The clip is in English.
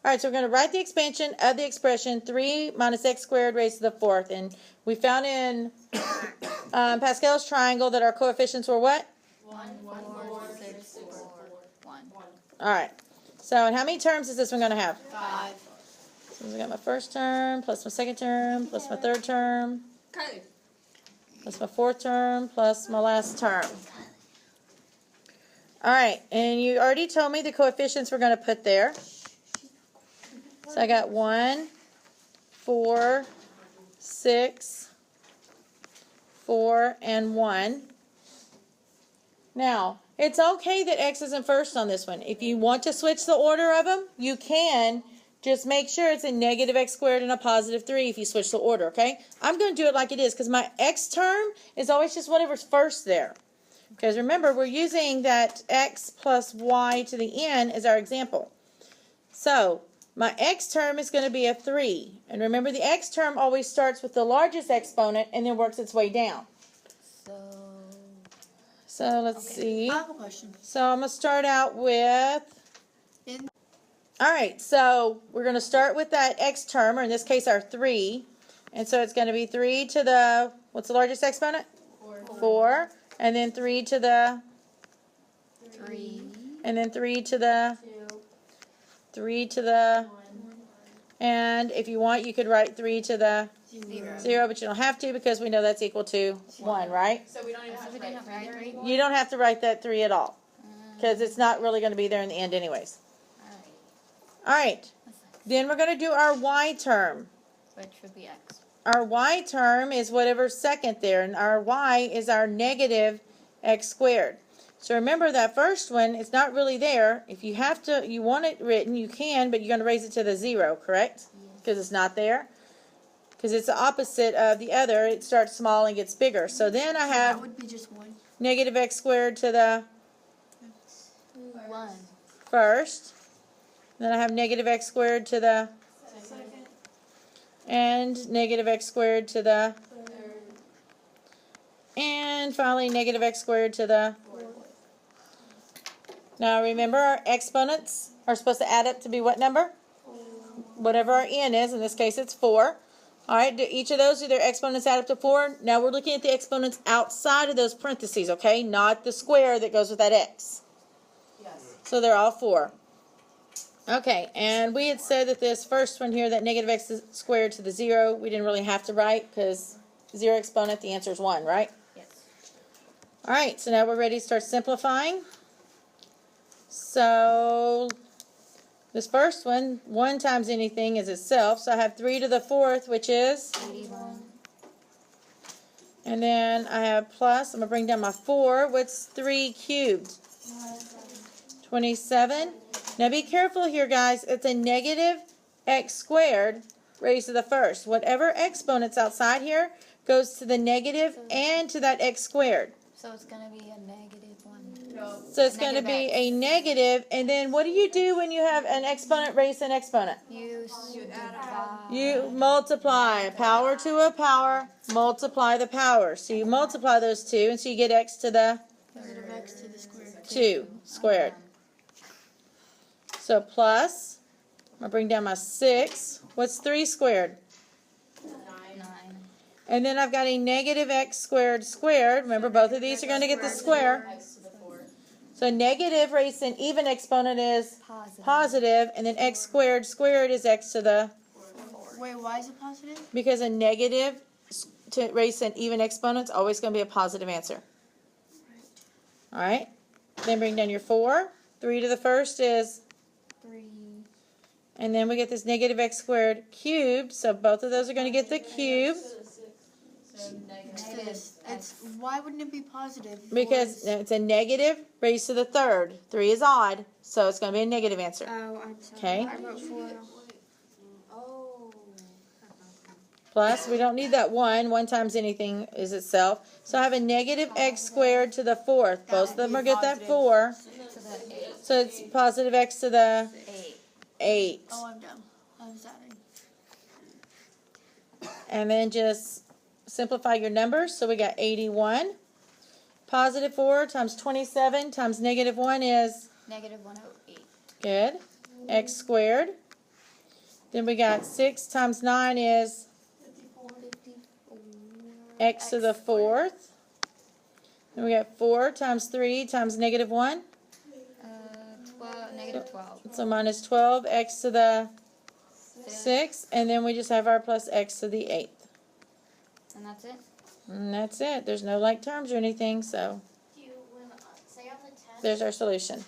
All right, so we're going to write the expansion of the expression 3 minus x squared raised to the fourth. And we found in Pascal's triangle that our coefficients were what? 1, 4, 6, 4, 1. All right. So, and how many terms is this one going to have? 5. So we got my first term, plus my second term, plus my third term, plus my fourth term, plus my last term. All right, and you already told me the coefficients we're going to put there. So I got 1, 4, 6, 4, and 1. Now, it's okay that x isn't first on this one. If you want to switch the order of them, you can. Just make sure it's a negative x squared and a positive 3 if you switch the order, okay? I'm going to do it like it is because my x term is always just whatever's first there. Because remember, we're using that x plus y to the n as our example. So, my x term is going to be a 3. And remember, the x term always starts with the largest exponent and then works its way down. So let's see. I have a question. So I'm going to start out with... Alright, so we're going to start with that x term, or in this case our 3. And so it's going to be 3 to the... What's the largest exponent? 4. And then 3 to the... 3. And then 3 to the... 3 to the... And if you want, you could write 3 to the 0, but you don't have to because we know that's equal to 1, right? So we don't even have to write 3? You don't have to write that 3 at all because it's not really going to be there in the end anyways. All right. Then we're going to do our y term. Which would be x. Our y term is whatever's second there, and our y is our negative x squared. So remember that first one, it's not really there. If you have to, you want it written, you can, but you're going to raise it to the 0, correct? Because it's not there. Because it's the opposite of the other. It starts small and gets bigger. So then I have That would be just 1. negative x squared to the 1. first. Then I have negative x squared to the Second. and negative x squared to the Third. and finally negative x squared to the. Now remember, our exponents are supposed to add up to be what number? Whatever our n is. In this case it's 4. Alright, do each of those, do their exponents add up to 4? Now we're looking at the exponents outside of those parentheses, okay? Not the square that goes with that x. Yes. So they're all 4. Okay, and we had said that this first one here, that negative x squared to the 0, we didn't really have to write because 0 exponent, the answer is 1, right? Yes. Alright, so now we're ready to start simplifying. So, this first one, 1 times anything is itself. So I have 3 to the 4th, which is? 81. And then I have plus, I'm going to bring down my 4. What's 3 cubed? 27. Now be careful here, guys. It's a negative x squared raised to the first. Whatever exponent's outside here goes to the negative and to that x squared. So it's going to be a negative 1. No. So it's going to be a negative, and then what do you do when you have an exponent raised to an exponent? You divide. You multiply. Power to a power, multiply the power. So you multiply those two, and so you get x to the Negative x to the square. 2 squared. So plus, I'm going to bring down my 6. What's 3 squared? 9. And then I've got a negative x squared squared. Remember, both of these are going to get the square. X to the 4. So negative raised to an even exponent is Positive. positive, and then x squared squared is x to the, Wait, why is it positive? because a negative raised to an even exponent is always going to be a positive answer. All right. Then bring down your 4. 3 to the first is, 3. and then we get this negative x squared cubed. So both of those are going to get the cube. So negative. Why wouldn't it be positive? Because it's a negative raised to the third. 3 is odd, so it's going to be a negative answer. Oh, I'm sorry. Okay. I wrote 4. Plus, we don't need that 1. 1 times anything is itself. So I have a negative x squared to the 4th. Both of them are get that 4. To the 8. So it's positive x to the 8. Oh, I'm dumb. I was adding. And then just simplify your numbers. So we got 81. Positive 4 times 27 times negative 1 is Negative 108. good. X squared Then we got 6 times 9 is 54. x to the 4th. Then we got 4 times 3 times negative 1. 12, negative 12. So minus 12, x to the 6th. And then we just have our plus x to the 8th. And that's it? And that's it. There's no like terms or anything, so Do you, when, say on the 10th, there's our solution.